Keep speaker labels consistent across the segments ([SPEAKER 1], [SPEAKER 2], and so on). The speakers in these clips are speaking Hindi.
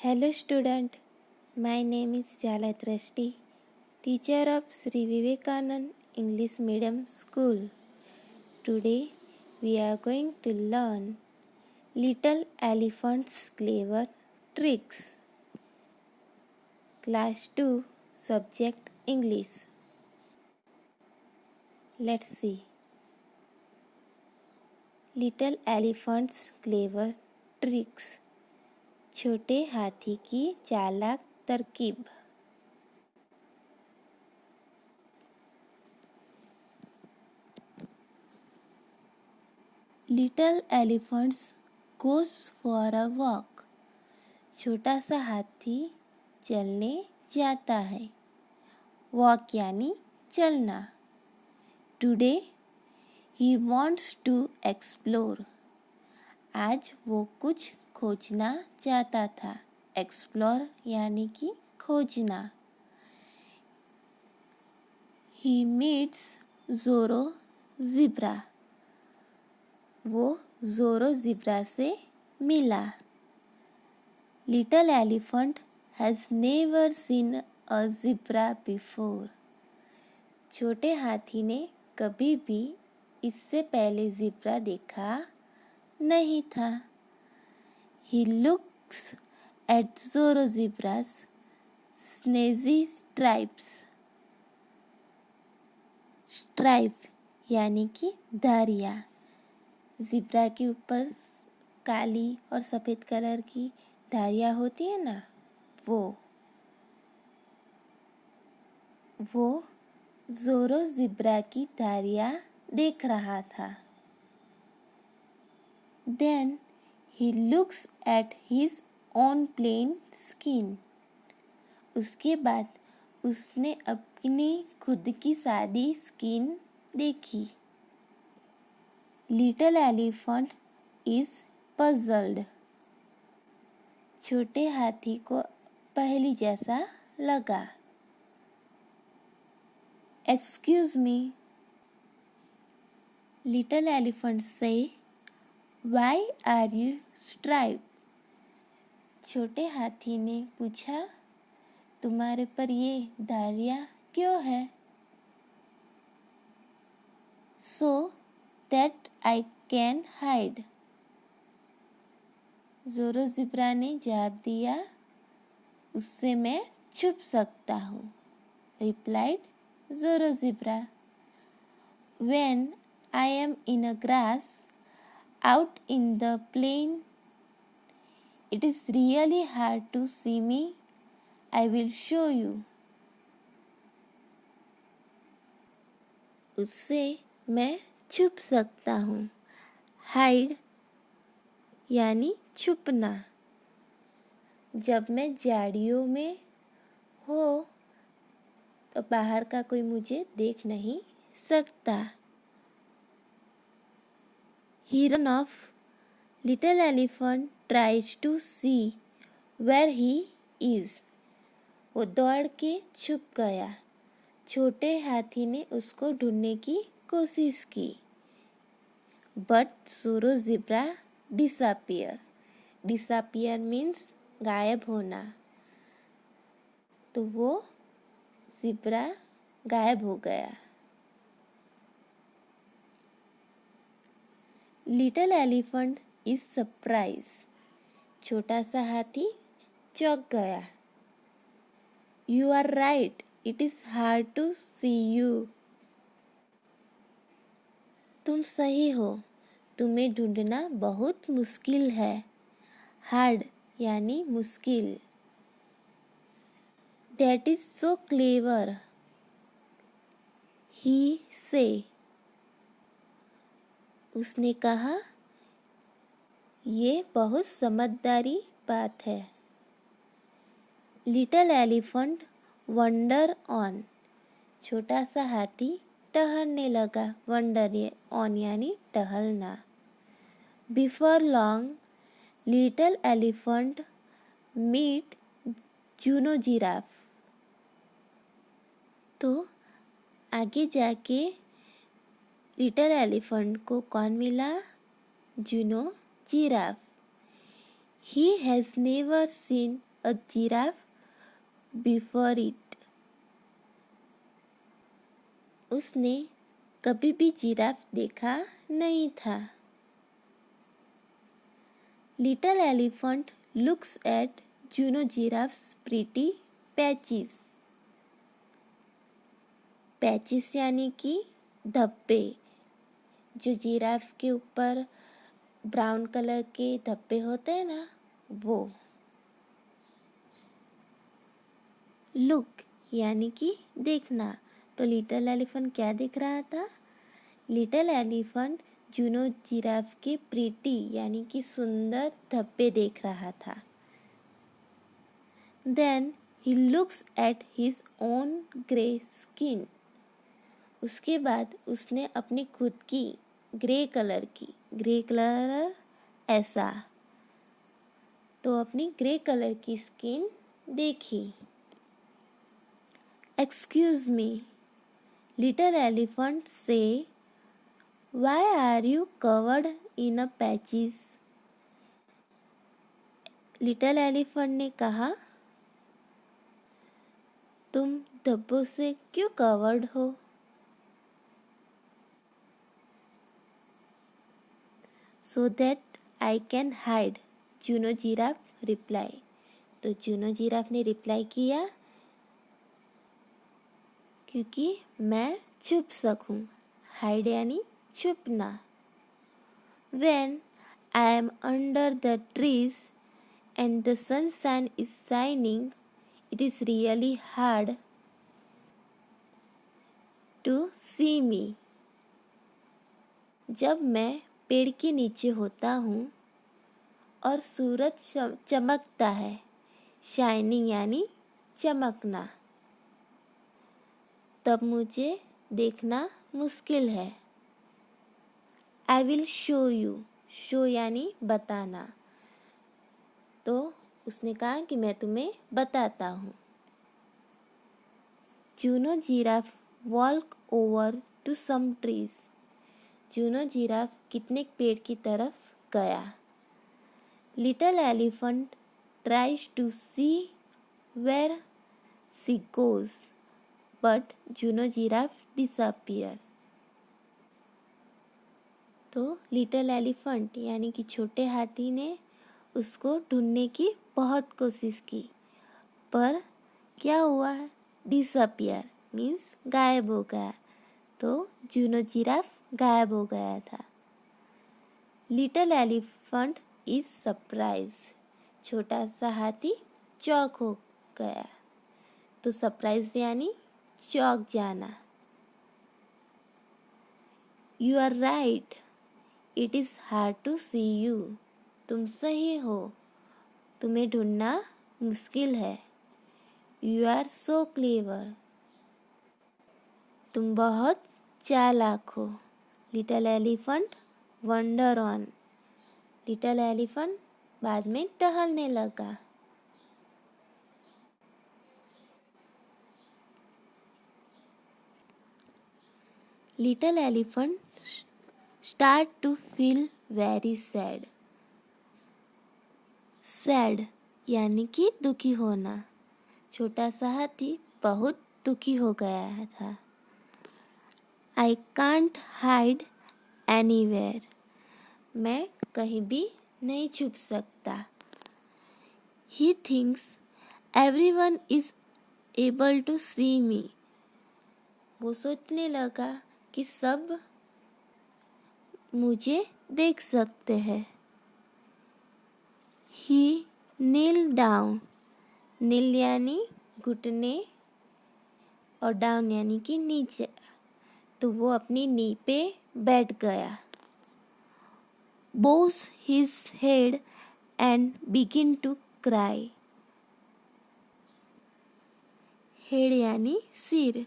[SPEAKER 1] Hello student, my name is Shala Trusty, teacher of Sri Vivekanand English Medium School. Today we are going to learn Little Elephant's Clever Tricks. Class 2, Subject English. Let's see. Little Elephant's Clever Tricks. छोटे हाथी की चालाक तरकीब. Little elephants goes for a walk. छोटा सा हाथी चलने जाता है. Walk यानी चलना. Today he wants to explore. आज वो कुछ खोजना चाहता था. एक्सप्लोर यानी कि खोजना. He meets Zorro Zebra. वो ज़ोरो ज़िब्रा से मिला. Little elephant has never seen a zebra before. छोटे हाथी ने कभी भी इससे पहले ज़िब्रा देखा नहीं था. He looks at Zorro Zebra's snazzy stripes. Stripe यानी कि धारियाँ. ज़िब्रा के ऊपर काली और सफ़ेद कलर की धारियाँ होती है ना, वो ज़ोरो ज़िब्रा की धारियाँ देख रहा था. Then he looks at his own plain skin. उसके बाद उसने अपनी खुद की सादी स्किन देखी. Little elephant is puzzled. छोटे हाथी को पहेली जैसा लगा. Excuse me. Little elephant say, Why are you striped? छोटे हाथी ने पूछा, तुम्हारे पर ये धारियाँ क्यों है? So that I can hide. ज़ोरो ज़िब्रा ने जवाब दिया, उससे मैं छुप सकता हूँ. Replied zero ज़िब्रा. When I am in a grass, out in the plain, it is really hard to see me. I will show you. उससे मैं छुप सकता हूँ. Hide यानी छुपना. जब मैं झाड़ियों में हो तो बाहर का कोई मुझे देख नहीं सकता. He ran off. Little elephant tries to see where he is. वो दौड़ के छुप गया. छोटे हाथी ने उसको ढूंढने की कोशिश की. But Zorro Zebra disappear. Disappear means गायब होना. तो वो ज़िब्रा गायब हो गया. Little elephant is surprised. छोटा सा हाथी चौंक गया. You are right. It is hard to see you. तुम सही हो. तुम्हें ढूंढना बहुत मुश्किल है. Hard यानी मुश्किल. That is so clever. He say. उसने कहा, ये बहुत समझदारी बात है. Little elephant wander on. छोटा सा हाथी टहलने लगा. Wander on यानी टहलना. Before long, little elephant meet Juno giraffe. तो आगे जाके लिटिल एलिफेंट को कौन मिला? Juno giraffe. He has never seen a giraffe before it. उसने कभी भी जिराफ देखा नहीं था. Little elephant looks at Juno giraffe's pretty patches. Patches यानी कि धब्बे. जो जिराफ के ऊपर ब्राउन कलर के धब्बे होते हैं ना, वो. लुक यानी कि देखना. तो लिटिल एलिफेंट क्या देख रहा था? लिटिल एलिफेंट जूनो जिराफ के प्रीटी यानी कि सुंदर धब्बे देख रहा था. Then he looks at his own grey skin. उसके बाद उसने अपनी खुद की ग्रे कलर ऐसा. तो अपनी ग्रे कलर की स्किन देखी. एक्सक्यूज मी, लिटिल एलिफेंट से, why are you covered in a patches? Little elephant ने कहा, तुम धब्बों से क्यों कवर्ड हो? So that I can hide, Juno giraffe reply. तो जूनो जिराफ ने रिप्लाई किया, क्योंकि मैं छुप सकूं. हाइड यानी छुपना. When I am under the trees and the sunshine is shining, it is really hard to see me. जब मैं पेड़ के नीचे होता हूँ और सूरज चमकता है. शाइनिंग यानी चमकना. तब मुझे देखना मुश्किल है. I will show you. Show यानी बताना. तो उसने कहा कि मैं तुम्हें बताता हूँ. Juno giraffe walk over to some trees. Juno giraffe कितने पेड़ की तरफ गया. Little elephant tries to see where she goes, but Juno giraffe disappear. तो लिटिल एलिफेंट यानी कि छोटे हाथी ने उसको ढूंढने की बहुत कोशिश की, पर क्या हुआ? डिसअपियर मीन्स गायब हो गया. तो जूनो जिराफ गायब हो गया था. Little elephant is surprise. छोटा सा हाथी चौंक हो गया. तो सरप्राइज यानी चौंक जाना. You are right, it is hard to see you. तुम सही हो, तुम्हें ढूंढना मुश्किल है. You are so clever. तुम बहुत चालाक हो. Little elephant wander on. Little elephant बाद में टहलने लगा. Little elephant start to feel very sad. Sad यानी कि दुखी होना. छोटा सा हाथी बहुत दुखी हो गया था. I can't hide anywhere. मैं कहीं भी नहीं छुप सकता. He thinks everyone is able to see me. वो सोचने लगा कि सब मुझे देख सकते हैं. ही नील डाउन. नील यानी घुटने और डाउन यानी कि नीचे. तो वो अपनी नी पे बैठ गया. Bows his head and begin to cry. Head यानी सिर.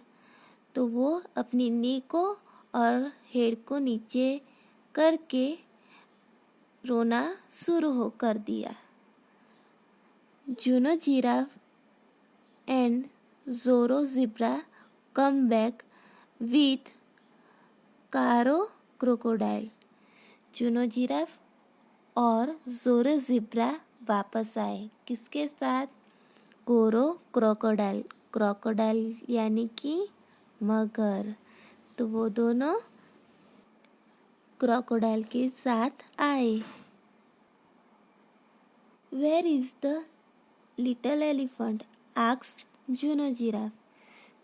[SPEAKER 1] तो वो अपनी नी को और हेड को नीचे करके रोना शुरू हो कर दिया. जूनो जिराफ एंड जोरो ज़ेब्रा कम बैक विथ कारो क्रोकोडाइल. जूनो जिराफ और जोरो ज़ेब्रा वापस आए. किसके साथ? गोरो क्रोकोडाइल, क्रोकोडाइल यानी कि मगर। तो वो दोनों क्रोकोडाइल के साथ आए। Where is the little elephant asked Juno giraffe.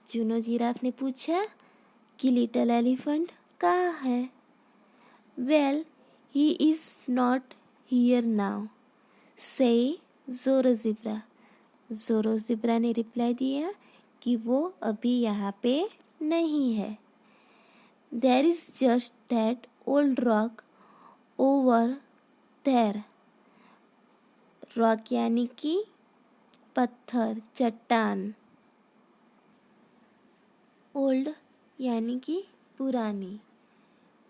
[SPEAKER 1] Juno giraffe ने पूछा कि लिटिल एलिफेंट कहाँ है। Well he is not here now says Zoro zebra. Zoro zebra ने रिप्लाई दिया कि वो अभी यहाँ पे नहीं है। There is just that old rock over there. Rock यानी कि पत्थर, चट्टान। ओल्ड यानी कि पुरानी।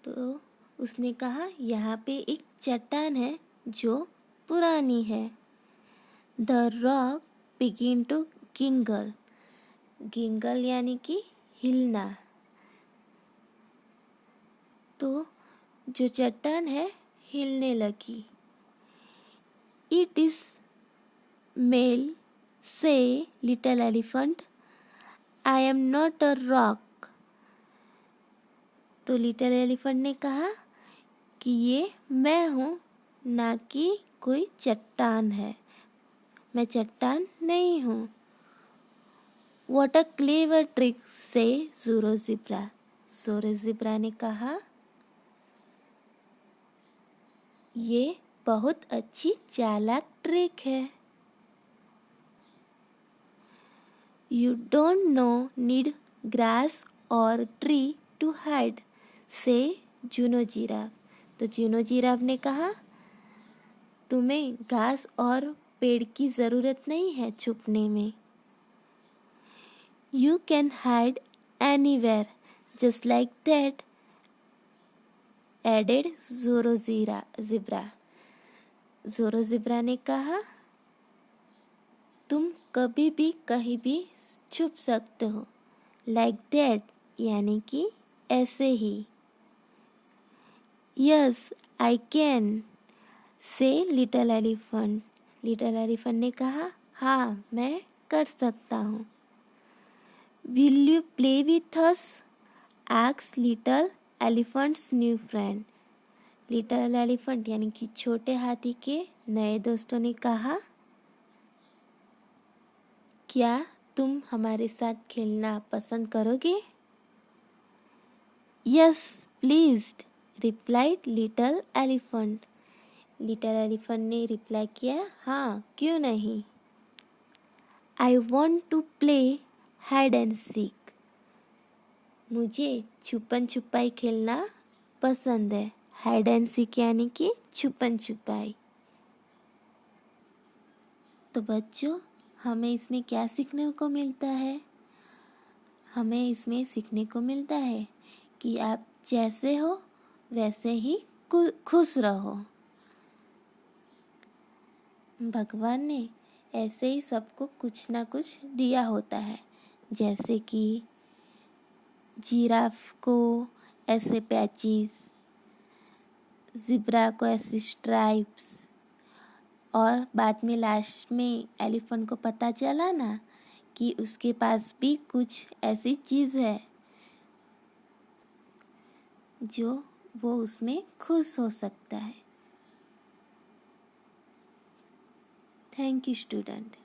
[SPEAKER 1] तो उसने कहा यहाँ पे एक चट्टान है जो पुरानी है। The rock begin to jiggle. Jiggle यानी कि हिलना। तो जो चट्टान है हिलने लगी। It is me said little elephant I am not a rock. तो लिटिल एलिफेंट ने कहा कि ये मैं हूँ, ना कि कोई चट्टान है। मैं चट्टान नहीं हूँ। व्हाट अ क्लेवर ट्रिक से ज़ोरो ज़ेब्रा। ज़ोरो ज़ेब्रा ने कहा ये बहुत अच्छी चालाक ट्रिक है। You don't know need grass और ट्री टू हाइड से जूनो जिराफ। तो जूनो जिराफ ने कहा तुम्हें घास और पेड़ की ज़रूरत नहीं है छुपने में। You can hide anywhere just like that added Zoro zebra. Zoro zebra ने कहा तुम कभी भी कहीं भी छुप सकते हो। लाइक दैट यानी कि ऐसे ही। Yes I can said little elephant. Little elephant ने कहा हाँ मैं कर सकता हूँ। Will you play with us asked little elephant's new friend. Little elephant यानी कि छोटे हाथी के नए दोस्तों ने कहा क्या तुम हमारे साथ खेलना पसंद करोगे? Yes please replied little elephant. Little elephant ने रिप्लाई किया हाँ क्यों नहीं। I want to play hide and seek. मुझे छुपन छुपाई खेलना पसंद है। हाइड एंड सीक यानी कि छुपन छुपाई। तो बच्चों हमें इसमें क्या सीखने को मिलता है? हमें इसमें सीखने को मिलता है कि आप जैसे हो वैसे ही खुश रहो। भगवान ने ऐसे ही सबको कुछ ना कुछ दिया होता है। जैसे कि जिराफ को ऐसे पैचेस, ज़ेब्रा को ऐसे स्ट्राइप्स, और बाद में लास्ट में एलिफेंट को पता चला ना कि उसके पास भी कुछ ऐसी चीज़ है जो वो उसमें खुश हो सकता है। Thank you student.